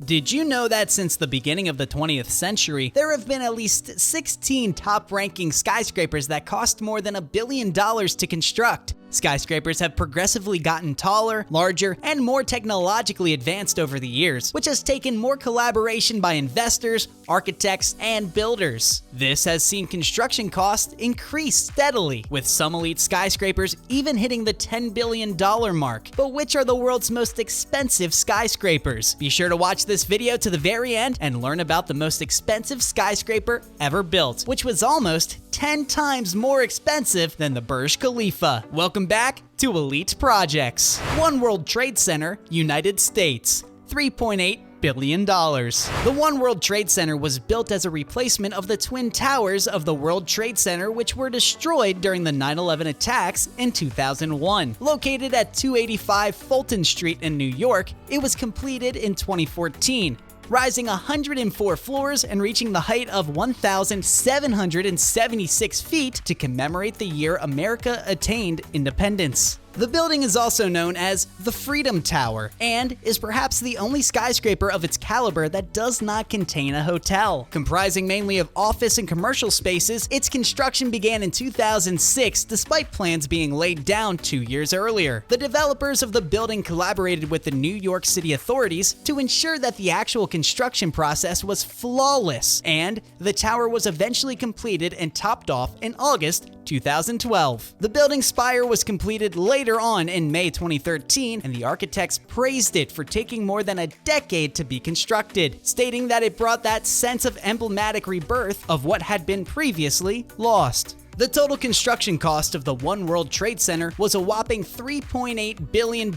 Did you know that since the beginning of the 20th century, there have been at least 16 top-ranking skyscrapers that cost more than $1 billion to construct? Skyscrapers have progressively gotten taller, larger, and more technologically advanced over the years, which has taken more collaboration by investors, architects, and builders. This has seen construction costs increase steadily, with some elite skyscrapers even hitting the $10 billion mark. But which are the world's most expensive skyscrapers? Be sure to watch this video to the very end and learn about the most expensive skyscraper ever built, which was almost 10 times more expensive than the Burj Khalifa. Welcome back to Elite Projects. One World Trade Center, United States, $3.8 billion. The One World Trade Center was built as a replacement of the Twin Towers of the World Trade Center, which were destroyed during the 9/11 attacks in 2001. Located at 285 Fulton Street in New York, it was completed in 2014. Rising 104 floors and reaching the height of 1,776 feet to commemorate the year America attained independence. The building is also known as the Freedom Tower and is perhaps the only skyscraper of its caliber that does not contain a hotel. Comprising mainly of office and commercial spaces, its construction began in 2006 despite plans being laid down 2 years earlier. The developers of the building collaborated with the New York City authorities to ensure that the actual construction process was flawless, and the tower was eventually completed and topped off in August 2012. The building's spire was completed later on in May 2013, and the architects praised it for taking more than a decade to be constructed, stating that it brought that sense of emblematic rebirth of what had been previously lost. The total construction cost of the One World Trade Center was a whopping $3.8 billion,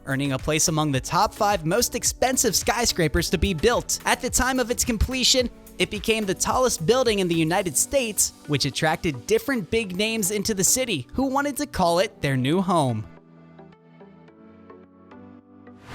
earning a place among the top 5 most expensive skyscrapers to be built. At the time of its completion, it became the tallest building in the United States, which attracted different big names into the city who wanted to call it their new home.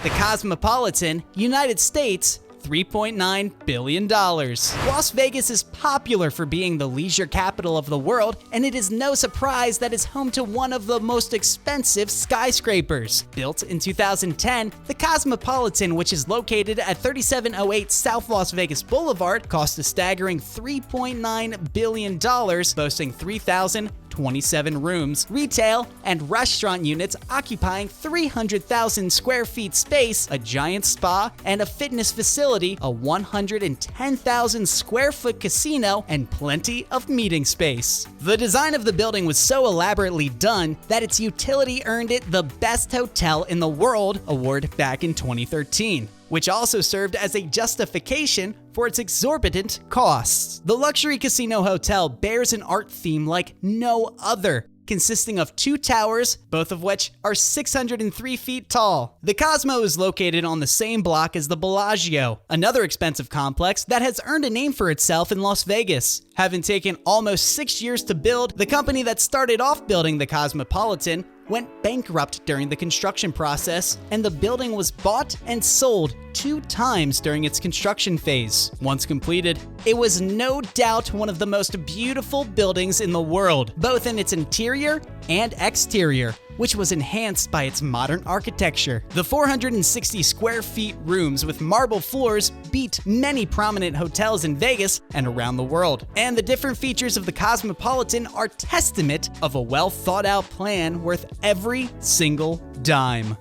The Cosmopolitan, United States, $3.9 billion. Las Vegas is popular for being the leisure capital of the world, and it is no surprise that it's home to one of the most expensive skyscrapers. Built in 2010, the Cosmopolitan, which is located at 3708 South Las Vegas Boulevard, cost a staggering $3.9 billion, boasting 3,027 rooms, retail and restaurant units occupying 300,000 square feet space, a giant spa, and a fitness facility, a 110,000 square foot casino, and plenty of meeting space. The design of the building was so elaborately done that its utility earned it the Best Hotel in the World award back in 2013. Which also served as a justification for its exorbitant costs. The luxury casino hotel bears an art theme like no other, consisting of 2 towers, both of which are 603 feet tall. The Cosmo is located on the same block as the Bellagio, another expensive complex that has earned a name for itself in Las Vegas. Having taken almost 6 years to build, the company that started off building the Cosmopolitan went bankrupt during the construction process, and the building was bought and sold 2 times during its construction phase. Once completed, it was no doubt one of the most beautiful buildings in the world, both in its interior and exterior, which was enhanced by its modern architecture. The 460 square feet rooms with marble floors beat many prominent hotels in Vegas and around the world. And the different features of the Cosmopolitan are testament of a well thought out plan worth every single dime.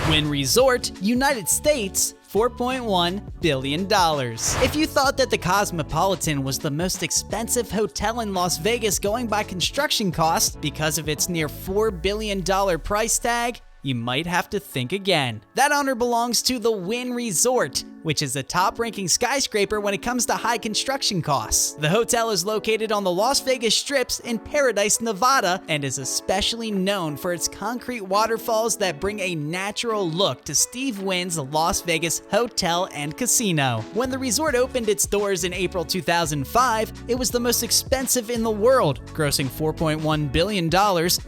Wynn Resort, United States, $4.1 billion. If you thought that the Cosmopolitan was the most expensive hotel in Las Vegas going by construction cost because of its near $4 billion price tag, you might have to think again. That honor belongs to the Wynn Resort, which is a top-ranking skyscraper when it comes to high construction costs. The hotel is located on the Las Vegas Strips in Paradise, Nevada, and is especially known for its concrete waterfalls that bring a natural look to Steve Wynn's Las Vegas Hotel and Casino. When the resort opened its doors in April 2005, it was the most expensive in the world, grossing $4.1 billion,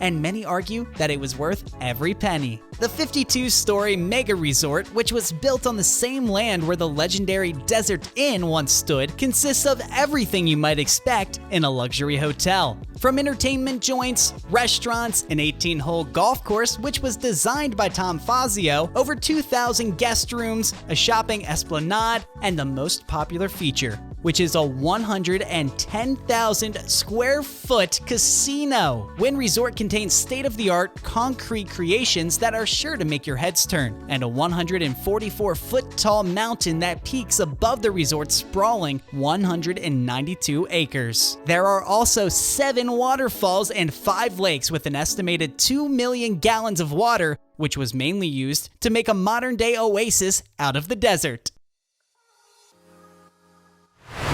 and many argue that it was worth every penny. The 52-story mega resort, which was built on the same land where the legendary Desert Inn once stood, consists of everything you might expect in a luxury hotel. From entertainment joints, restaurants, an 18-hole golf course which was designed by Tom Fazio, over 2,000 guest rooms, a shopping esplanade, and the most popular feature, which is a 110,000 square foot casino. Wynn Resort contains state-of-the-art concrete creations that are sure to make your heads turn, and a 144-foot tall mountain that peaks above the resort's sprawling 192 acres. There are also 7 waterfalls and 5 lakes with an estimated 2 million gallons of water, which was mainly used to make a modern-day oasis out of the desert.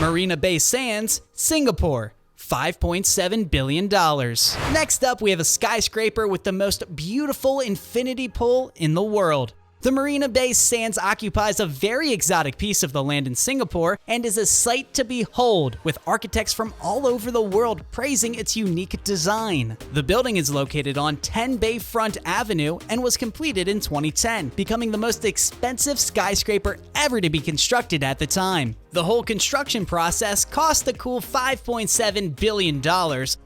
Marina Bay Sands, Singapore. $5.7 billion. Next up, we have a skyscraper with the most beautiful infinity pool in the world. The Marina Bay Sands occupies a very exotic piece of the land in Singapore and is a sight to behold, with architects from all over the world praising its unique design. The building is located on 10 Bayfront Avenue and was completed in 2010, becoming the most expensive skyscraper ever to be constructed at the time. The whole construction process cost a cool $5.7 billion,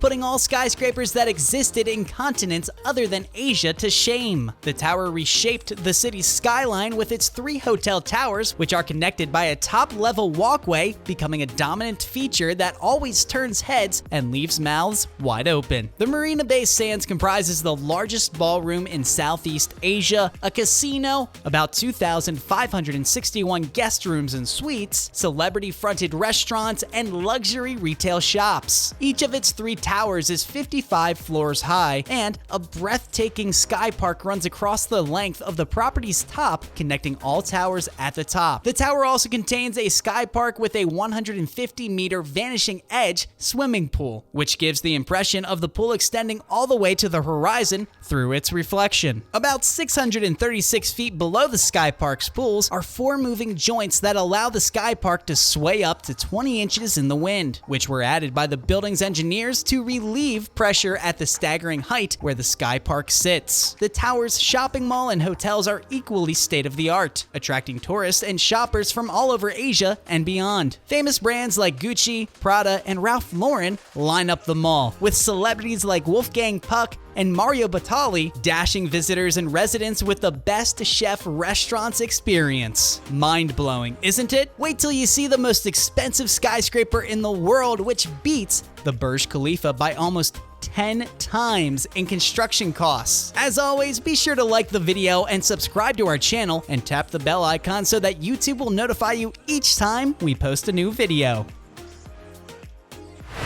putting all skyscrapers that existed in continents other than Asia to shame. The tower reshaped the city's skyline with its 3 hotel towers, which are connected by a top-level walkway, becoming a dominant feature that always turns heads and leaves mouths wide open. The Marina Bay Sands comprises the largest ballroom in Southeast Asia, a casino, about 2,561 guest rooms and suites, celebrity-fronted restaurants, and luxury retail shops. Each of its 3 towers is 55 floors high, and a breathtaking sky park runs across the length of the property's top, connecting all towers at the top. The tower also contains a sky park with a 150-meter vanishing edge swimming pool, which gives the impression of the pool extending all the way to the horizon through its reflection. About 636 feet below the sky park's pools are 4 moving joints that allow the sky park to sway up to 20 inches in the wind, which were added by the building's engineers to relieve pressure at the staggering height where the sky park sits. The tower's shopping mall and hotels are equally state-of-the-art, attracting tourists and shoppers from all over Asia and beyond. Famous brands like Gucci, Prada, and Ralph Lauren line up the mall, with celebrities like Wolfgang Puck and Mario Batali dashing visitors and residents with the best chef restaurants experience. Mind-blowing, isn't it? Wait till you see the most expensive skyscraper in the world, which beats the Burj Khalifa by almost 10 times in construction costs. As always, be sure to like the video and subscribe to our channel and tap the bell icon so that YouTube will notify you each time we post a new video.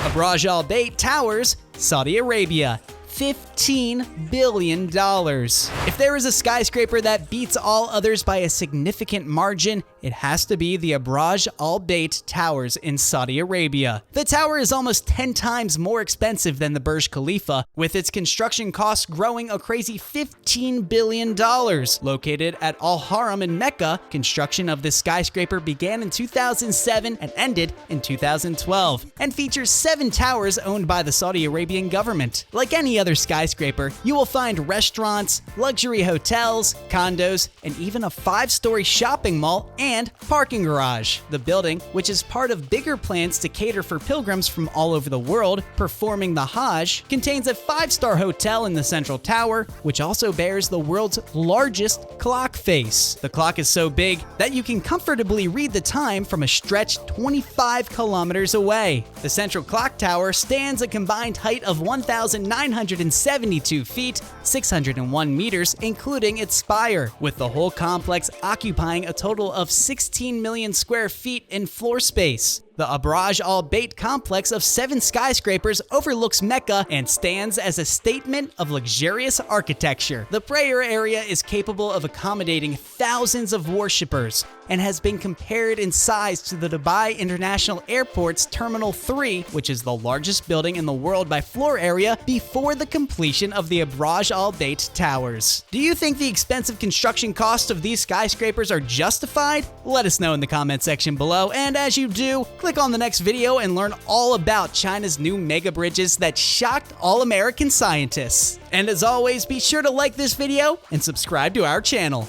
Abraaj Al Bayt Towers, Saudi Arabia. $15 billion. If there is a skyscraper that beats all others by a significant margin, it has to be the Abraaj Al Bayt Towers in Saudi Arabia. The tower is almost 10 times more expensive than the Burj Khalifa, with its construction costs growing a crazy $15 billion. Located at Al Haram in Mecca, construction of this skyscraper began in 2007 and ended in 2012, and features 7 towers owned by the Saudi Arabian government. Like any other skyscraper, you will find restaurants, luxury hotels, condos, and even a 5-story shopping mall and parking garage. The building, which is part of bigger plans to cater for pilgrims from all over the world performing the Hajj, contains a 5-star hotel in the central tower, which also bears the world's largest clock face. The clock is so big that you can comfortably read the time from a stretch 25 kilometers away. The central clock tower stands a combined height of 1,972 feet, 601 meters, including its spire, with the whole complex occupying a total of 16 million square feet in floor space. The Abraaj Al Bayt complex of 7 skyscrapers overlooks Mecca and stands as a statement of luxurious architecture. The prayer area is capable of accommodating thousands of worshippers and has been compared in size to the Dubai International Airport's Terminal 3, which is the largest building in the world by floor area before the completion of the Abraaj Al Bayt towers. Do you think the expensive construction costs of these skyscrapers are justified? Let us know in the comment section below, and as you do, click on the next video and learn all about China's new mega bridges that shocked all American scientists. And as always, be sure to like this video and subscribe to our channel.